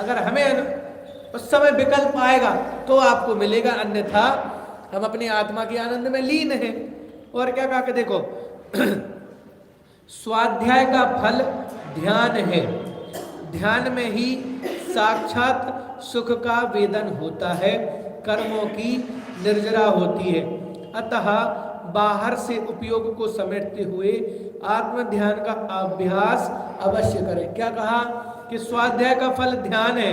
अगर हमें उस समय विकल्प आएगा तो आपको मिलेगा, अन्यथा हम अपनी आत्मा के आनंद में लीन हैं। और क्या कहा कि देखो स्वाध्याय का फल ध्यान है, ध्यान में ही साक्षात सुख का वेदन होता है, कर्मों की निर्जरा होती है। अतः बाहर से उपयोग को समेटते हुए आत्म ध्यान का अभ्यास अवश्य करें। क्या कहा कि स्वाध्याय का फल ध्यान है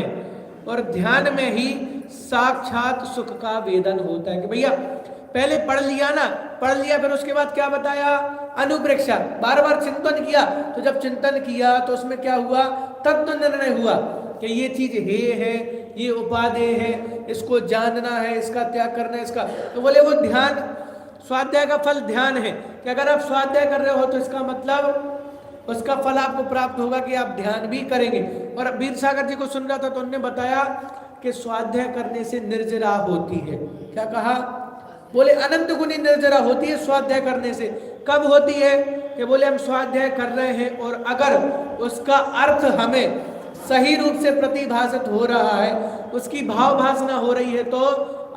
और ध्यान में ही साक्षात सुख का वेदन होता है। कि भैया पहले पढ़ लिया ना, पढ़ लिया, फिर उसके बाद क्या बताया, अनुप्रेक्षा, बार बार चिंतन किया। तो जब चिंतन किया तो उसमें क्या हुआ, तत्व निर्णय हुआ कि ये चीज है, ये उपादेय है, इसको जानना है, इसका त्याग करना है, इसका। तो बोले वो ध्यान, स्वाध्याय का फल ध्यान है कि अगर आप स्वाध्याय कर रहे हो तो इसका मतलब उसका फल आपको प्राप्त होगा कि आप ध्यान भी करेंगे। और वीर सागर जी को सुन रहा था तो उन्होंने बताया कि स्वाध्याय करने से निर्जरा होती है। क्या कहा, बोले अनंत गुनी निर्जरा होती है स्वाध्याय करने से। कब होती है कि बोले हम स्वाध्याय कर रहे हैं और अगर उसका अर्थ हमें सही रूप से प्रतिभाषित हो रहा है, उसकी भाव भाषना हो रही है, तो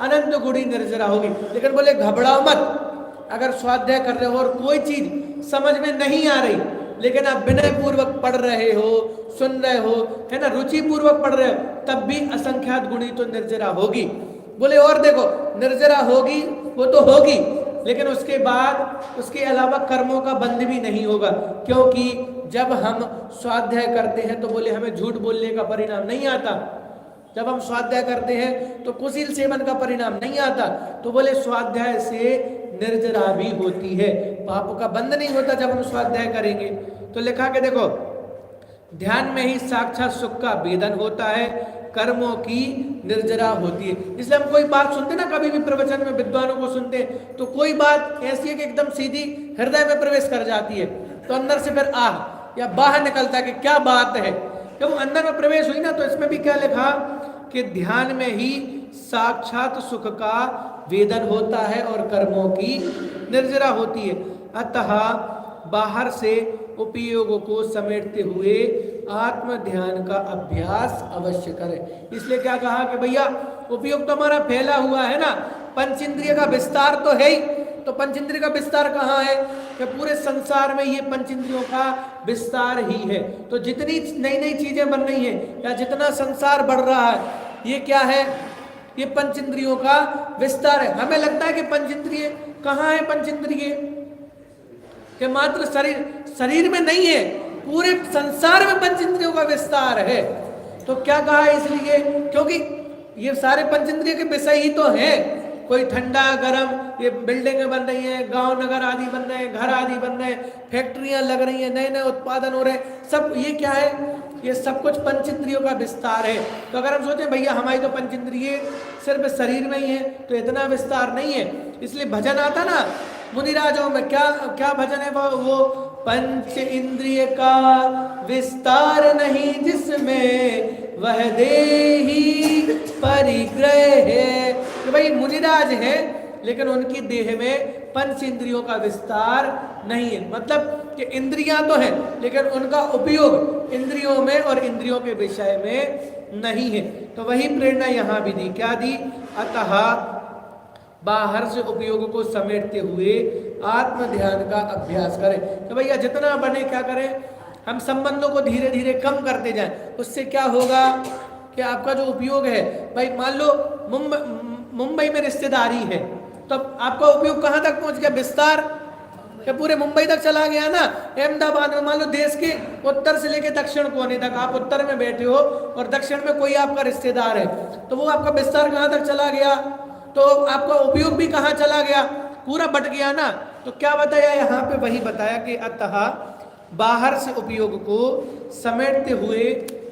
अनंत गुणी निर्जरा होगी। लेकिन बोले घबराओ मत, अगर स्वाध्याय कर रहे हो और कोई चीज समझ में नहीं आ रही लेकिन आप विनय पूर्वक पढ़ रहे हो, सुन रहे हो, है ना, रुचि पूर्वक पढ़ रहे हो, तब भी असंख्यात गुणी तो निर्जरा होगी। बोले और देखो, निर्जरा होगी वो तो होगी, लेकिन उसके बाद उसके अलावा कर्मों का बंध भी नहीं होगा। क्योंकि जब हम स्वाध्याय करते हैं तो बोले हमें झूठ बोलने का परिणाम नहीं आता, जब हम स्वाध्याय करते हैं तो कुशील सेवन का परिणाम नहीं आता। तो बोले स्वाध्याय से निर्जरा भी होती है, पाप का बंध नहीं होता जब हम स्वाध्याय करेंगे। तो लिखा के देखो, ध्यान में ही साक्षात सुख का वेदन होता है, कर्मों की निर्जरा होती है। इसलिए हम कोई बात सुनते ना, कभी भी प्रवचन में विद्वानों को सुनते तो कोई बात ऐसी है कि एकदम सीधी हृदय में प्रवेश कर जाती है, तो अंदर से फिर आह या बाहर निकलता है कि क्या बात है। जब वो अंदर में प्रवेश हुई ना, तो इसमें भी क्या लिखा कि ध्यान में ही साक्षात सुख का वेदन होता है और कर्मों की निर्जरा होती है। अतः बाहर से उपयोग को समेटते हुए आत्म ध्यान का अभ्यास अवश्य करें। इसलिए क्या कहा कि भैया उपयोग तो हमारा फैला हुआ है ना, पंचेंद्रिय का विस्तार तो है ही। तो पंचेंद्रिय का विस्तार कहाँ है कि पूरे संसार में ये पंचेंद्रियों का विस्तार ही है। तो जितनी नई नई चीजें बन रही हैं या जितना संसार बढ़ रहा है, ये क्या है, ये पंचेंद्रियों का विस्तार है। हमें लगता है कि पंचेंद्रिय कहाँ है, पंचेंद्रिय कि मात्र शरीर में नहीं है, पूरे संसार में पंचेंद्रियों का विस्तार है। तो क्या कहा, इसलिए क्योंकि ये सारे पंचेंद्रिय के विषय ही तो हैं। कोई ठंडा गरम, ये बिल्डिंगें बन रही हैं, गांव नगर आदि बन रहे हैं, घर आदि बन रहे हैं, फैक्ट्रियां लग रही हैं, नए नए उत्पादन हो रहे हैं, सब ये क्या है, ये सब कुछ पंचेंद्रियों का विस्तार है। तो अगर हम सोचें भैया हमारी तो पंचेंद्रिय सिर्फ शरीर में ही है, तो इतना विस्तार नहीं है। इसलिए भजन आता ना मुनिराजों में, क्या क्या भजन है वो, पंच इंद्रिय का विस्तार नहीं जिसमें वह देही परिग्रह है। तो भाई मुनिराज है लेकिन उनकी देह में पंच इंद्रियों का विस्तार नहीं है। मतलब कि इंद्रियां तो हैं लेकिन उनका उपयोग इंद्रियों में और इंद्रियों के विषय में नहीं है। तो वही प्रेरणा यहाँ भी दी, क्या दी, अतः बाहर से उपयोग को समेटते हुए आत्म ध्यान का अभ्यास करें। तो भैया जितना बने क्या करें, हम संबंधों को धीरे धीरे कम करते जाएं। उससे क्या होगा कि आपका जो उपयोग है, भाई मान लो मुंबई में रिश्तेदारी है, तो आपका उपयोग कहाँ तक पहुंच गया, विस्तार कि पूरे मुंबई तक चला गया ना। अहमदाबाद में मान लो देश के उत्तर से लेकर दक्षिण कोने तक, आप उत्तर में बैठे हो और दक्षिण में कोई आपका रिश्तेदार है, तो वो आपका विस्तार कहाँ तक चला गया, तो आपका उपयोग भी कहाँ चला गया, पूरा बट गया ना। तो क्या बताया यहाँ पे, वही बताया कि अतः बाहर से उपयोग को समेटते हुए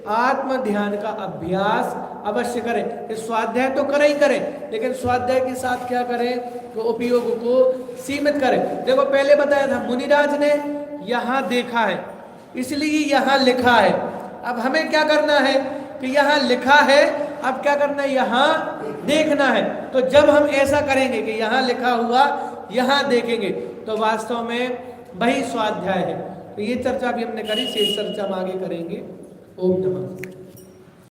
आत्म ध्यान का अभ्यास अवश्य करें। स्वाध्याय तो करें ही करें, लेकिन स्वाध्याय के साथ क्या करें, तो उपयोग को सीमित करें। देखो पहले बताया था मुनिराज ने यहाँ देखा है इसलिए यहाँ लिखा है। अब हमें क्या करना है कि यहाँ लिखा है, अब क्या करना है, यहाँ देखना है। तो जब हम ऐसा करेंगे कि यहाँ लिखा हुआ यहाँ देखेंगे, तो वास्तव में वही स्वाध्याय है। तो ये चर्चा भी हमने करी, शेष चर्चा हम आगे करेंगे। ओम नमः।